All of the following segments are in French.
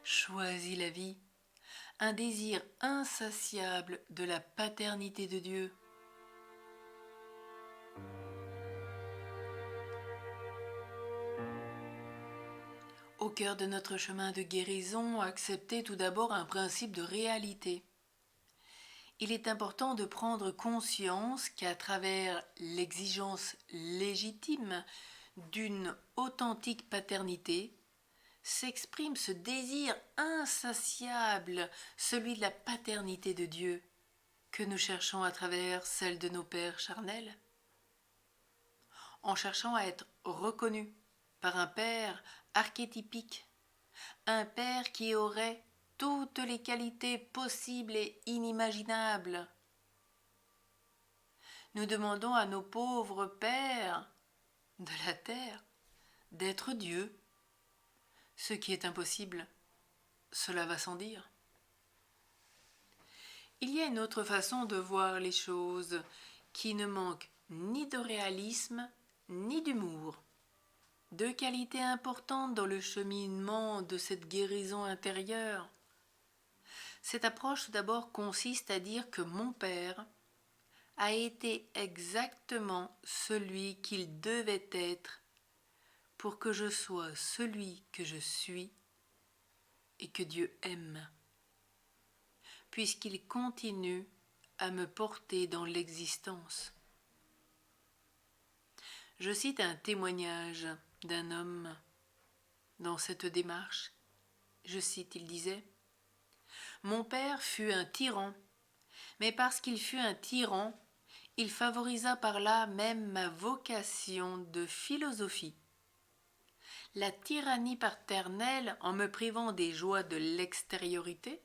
choisi la vie, un désir insatiable de la paternité de Dieu. Au cœur de notre chemin de guérison, acceptez tout d'abord un principe de réalité. Il est important de prendre conscience qu'à travers l'exigence légitime d'une authentique paternité, s'exprime ce désir insatiable, celui de la paternité de Dieu, que nous cherchons à travers celle de nos pères charnels. En cherchant à être reconnus par un père archétypique, un père qui aurait toutes les qualités possibles et inimaginables. Nous demandons à nos pauvres pères de la terre d'être Dieu. Ce qui est impossible, cela va sans dire. Il y a une autre façon de voir les choses qui ne manque ni de réalisme ni d'humour. Deux qualités importantes dans le cheminement de cette guérison intérieure. Cette approche tout d'abord consiste à dire que mon père a été exactement celui qu'il devait être pour que je sois celui que je suis et que Dieu aime, puisqu'il continue à me porter dans l'existence. Je cite un témoignage d'un homme dans cette démarche. Je cite, il disait « Mon père fut un tyran, mais parce qu'il fut un tyran, il favorisa par là même ma vocation de philosophie. La tyrannie paternelle, en me privant des joies de l'extériorité,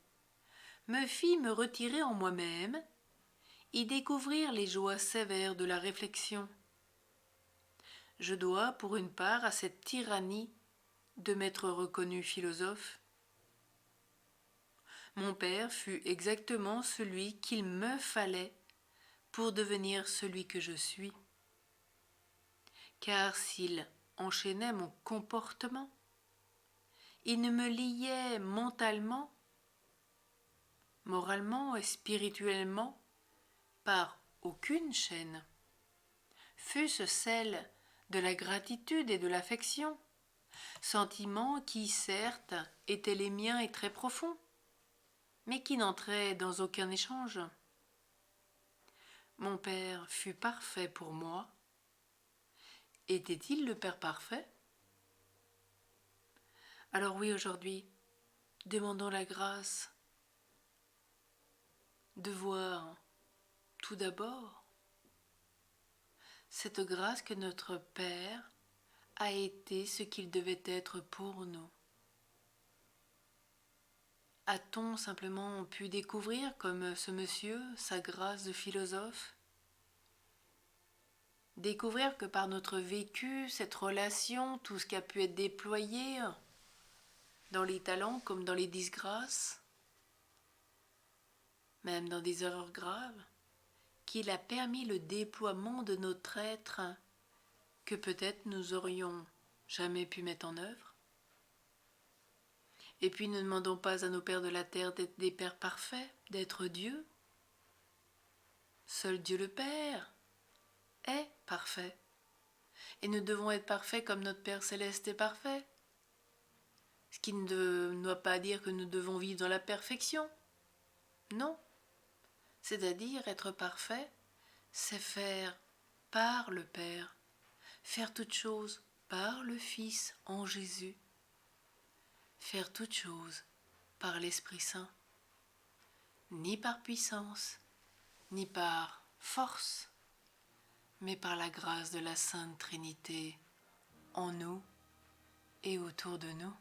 me fit me retirer en moi-même, y découvrir les joies sévères de la réflexion. Je dois, pour une part, à cette tyrannie de m'être reconnu philosophe. Mon père fut exactement celui qu'il me fallait pour devenir celui que je suis. Car s'il enchaînait mon comportement, il ne me liait mentalement, moralement et spirituellement par aucune chaîne, fût-ce celle de la gratitude et de l'affection, sentiments qui, certes, étaient les miens et très profonds, mais qui n'entraient dans aucun échange. Mon père fut parfait pour moi. Était-il le Père parfait? Alors oui, aujourd'hui, demandons la grâce de voir tout d'abord cette grâce que notre Père a été ce qu'il devait être pour nous. A-t-on simplement pu découvrir, comme ce monsieur, sa grâce de philosophe? Découvrir que par notre vécu, cette relation, tout ce qui a pu être déployé dans les talents comme dans les disgrâces, même dans des erreurs graves, qu'il a permis le déploiement de notre être que peut-être nous aurions jamais pu mettre en œuvre. Et puis ne demandons pas à nos pères de la terre d'être des pères parfaits, d'être Dieu. Seul Dieu le Père est parfait. Et nous devons être parfaits comme notre Père céleste est parfait. Ce qui ne doit pas dire que nous devons vivre dans la perfection. Non. C'est-à-dire être parfait, c'est faire par le Père, faire toute chose par le Fils en Jésus, faire toute chose par l'Esprit Saint, ni par puissance, ni par force, mais par la grâce de la Sainte Trinité en nous et autour de nous.